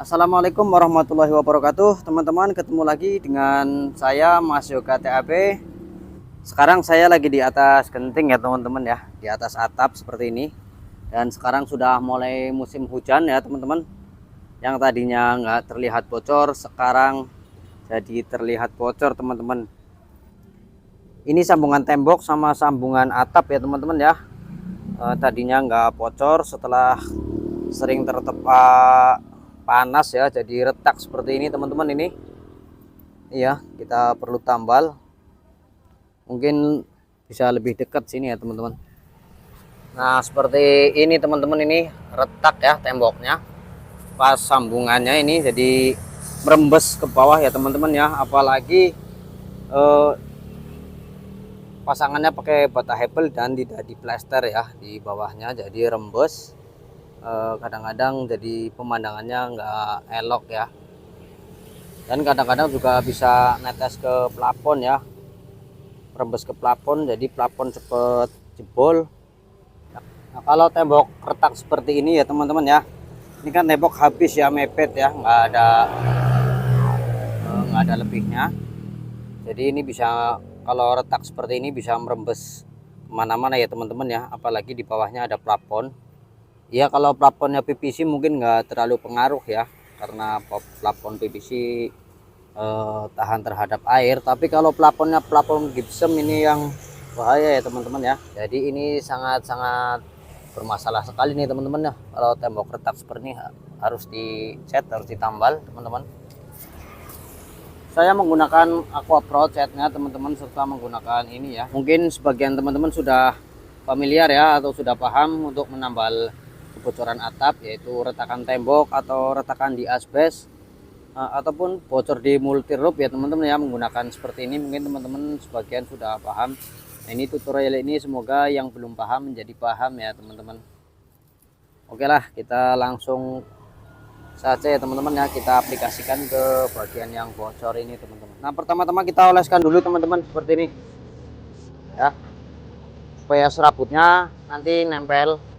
Assalamualaikum warahmatullahi wabarakatuh. Teman-teman, ketemu lagi dengan saya Mas Yoga TAB. Sekarang saya lagi di atas genting ya teman-teman ya, di atas atap seperti ini. Dan sekarang sudah mulai musim hujan ya teman-teman. Yang tadinya nggak terlihat bocor, sekarang jadi terlihat bocor teman-teman. Ini sambungan tembok sama sambungan atap ya teman-teman ya. Tadinya nggak bocor, setelah sering tertempa panas ya jadi retak seperti ini teman-teman. Ini iya, kita perlu tambal, mungkin bisa lebih dekat sini ya teman-teman. Nah seperti ini teman-teman, ini retak ya temboknya pas sambungannya ini jadi merembes ke bawah ya teman-teman ya. Apalagi pasangannya pakai bata hebel dan tidak diplester ya di bawahnya, jadi rembes. Kadang-kadang jadi pemandangannya nggak elok ya, dan kadang-kadang juga bisa netes ke plafon ya, rembes ke plafon, jadi plafon cepet jebol. Nah kalau tembok retak seperti ini ya teman-teman ya, ini kan tembok habis ya, mepet ya, nggak ada lebihnya. Jadi ini bisa, kalau retak seperti ini bisa merembes kemana-mana ya teman-teman ya, apalagi di bawahnya ada plafon. Ya kalau plafonnya PVC mungkin nggak terlalu pengaruh ya, karena plafon PVC tahan terhadap air. Tapi kalau plafonnya plafon gypsum ini yang bahaya ya teman-teman ya. Jadi ini sangat-sangat bermasalah sekali nih teman-teman ya. Kalau tembok retak seperti ini harus dicat, harus ditambal teman-teman. Saya menggunakan Aqua Pro catnya teman-teman, serta menggunakan ini ya. Mungkin sebagian teman-teman sudah familiar ya, atau sudah paham untuk menambal kebocoran atap, yaitu retakan tembok atau retakan di asbes, ataupun bocor di multi roof ya teman-teman ya, menggunakan seperti ini. Mungkin teman-teman sebagian sudah paham. Nah, ini tutorial ini semoga yang belum paham menjadi paham ya teman-teman. Oke lah, kita langsung saja ya teman-teman ya, kita aplikasikan ke bagian yang bocor ini teman-teman. Nah pertama-tama kita oleskan dulu teman-teman seperti ini ya, supaya serabutnya nanti nempel.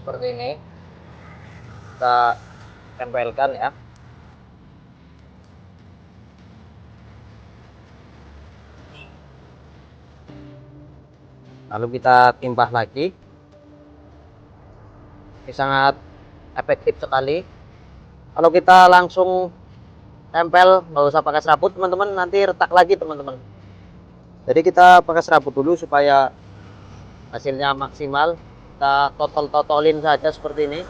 Seperti ini kita tempelkan ya. Lalu kita timpah lagi. Ini sangat efektif sekali. Kalau kita langsung tempel, nggak usah pakai serabut teman-teman, nanti retak lagi teman-teman. Jadi kita pakai serabut dulu supaya hasilnya maksimal. Kita totol-totolin saja seperti ini.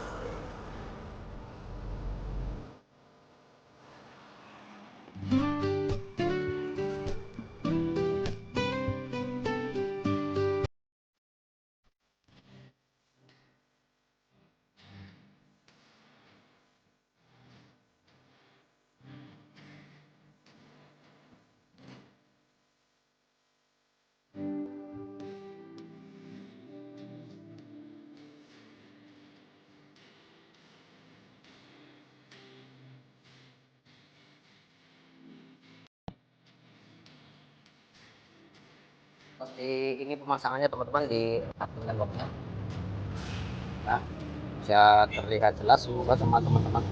Seperti ini pemasangannya teman-teman di temboknya. Nah, bisa terlihat jelas semoga sama teman-teman.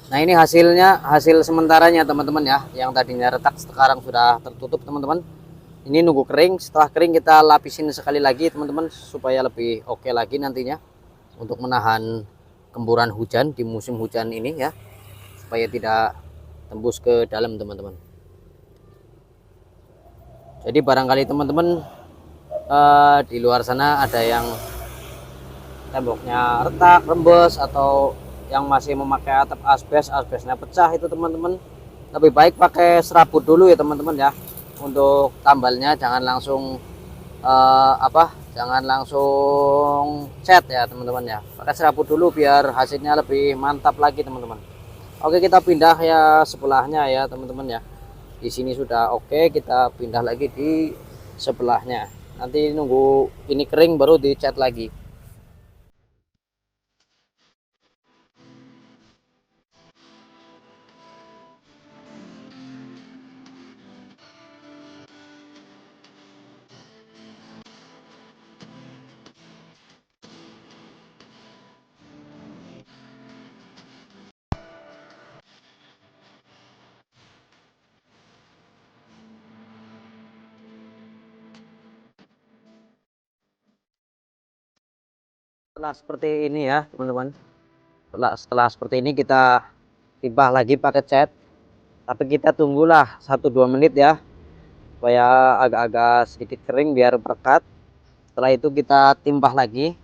Nah ini hasilnya, hasil sementaranya teman-teman ya, yang tadinya retak sekarang sudah tertutup teman-teman. Ini nunggu kering, setelah kering kita lapisin sekali lagi teman-teman supaya lebih oke lagi nantinya untuk menahan gemburan hujan di musim hujan ini ya, supaya tidak tembus ke dalam teman-teman. Jadi barangkali teman-teman di luar sana ada yang temboknya retak, rembes, atau yang masih memakai atap asbes, asbesnya pecah, itu teman-teman lebih baik pakai serabut dulu ya teman-teman ya. Untuk tambalnya jangan langsung jangan langsung cat ya teman-teman ya, pakai serabut dulu biar hasilnya lebih mantap lagi teman-teman. Oke, kita pindah ya sebelahnya ya teman-teman ya. Di sini sudah oke, kita pindah lagi di sebelahnya, nanti nunggu ini kering baru dicat lagi. Setelah seperti ini ya teman-teman, setelah seperti ini kita timbah lagi pakai cat, tapi kita tunggulah 1-2 menit ya supaya agak-agak sedikit kering biar perekat. Setelah itu kita timbah lagi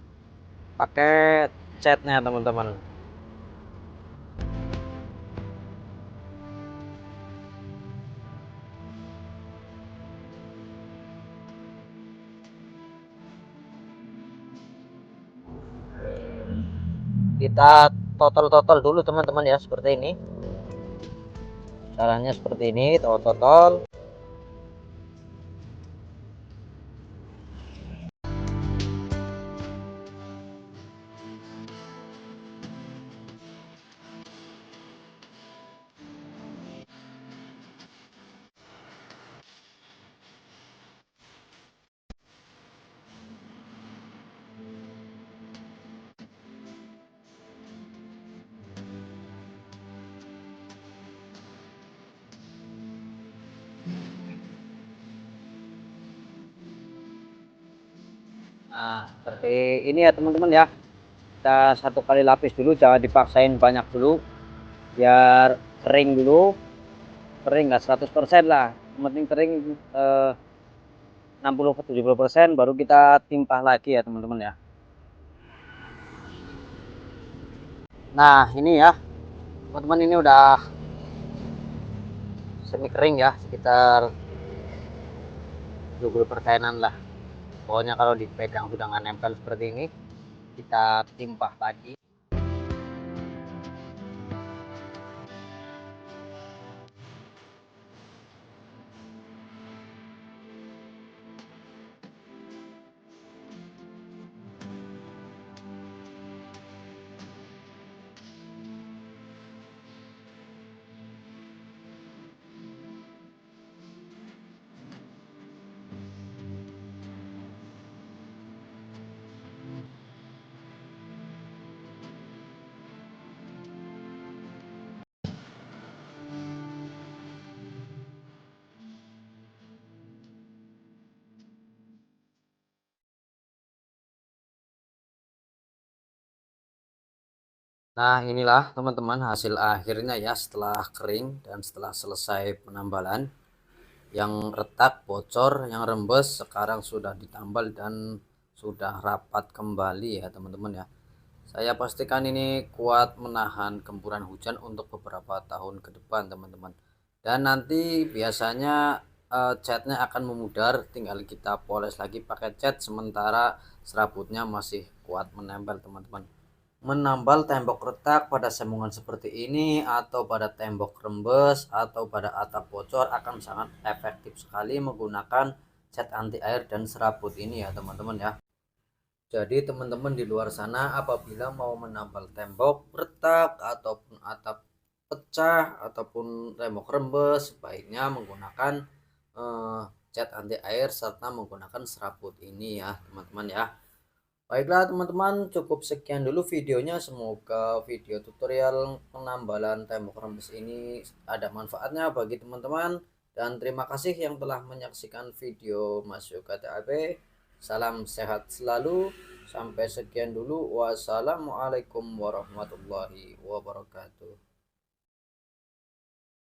pakai catnya teman-teman. Kita total dulu teman-teman ya, seperti ini caranya, seperti ini total. Nah seperti ini ya teman-teman ya, kita 1 kali lapis dulu, jangan dipaksain banyak dulu, biar kering dulu. Kering nggak 100% lah, yang penting kering 60-70%, baru kita timpah lagi ya teman-teman ya. Nah ini ya teman-teman, ini udah semi kering ya, sekitar 20%-an lah. Pokoknya kalau dipegang sudah nggak nempel seperti ini, kita timpah lagi. Nah inilah teman-teman hasil akhirnya ya, setelah kering dan setelah selesai penambalan. Yang retak, bocor, yang rembes sekarang sudah ditambal dan sudah rapat kembali ya teman-teman ya. Saya pastikan ini kuat menahan gempuran hujan untuk beberapa tahun ke depan teman-teman. Dan nanti biasanya catnya akan memudar, tinggal kita poles lagi pakai cat, sementara serabutnya masih kuat menempel teman-teman. Menambal tembok retak pada sambungan seperti ini, atau pada tembok rembes, atau pada atap bocor, akan sangat efektif sekali menggunakan cat anti air dan serabut ini ya teman-teman ya. Jadi teman-teman di luar sana apabila mau menambal tembok retak ataupun atap pecah ataupun tembok rembes, sebaiknya menggunakan cat anti air serta menggunakan serabut ini ya teman-teman ya. Baiklah teman-teman, cukup sekian dulu videonya. Semoga video tutorial penambalan tembok rembes ini ada manfaatnya bagi teman-teman. Dan terima kasih yang telah menyaksikan video Mas Yoga TAB. Salam sehat selalu. Sampai sekian dulu. Wassalamualaikum warahmatullahi wabarakatuh.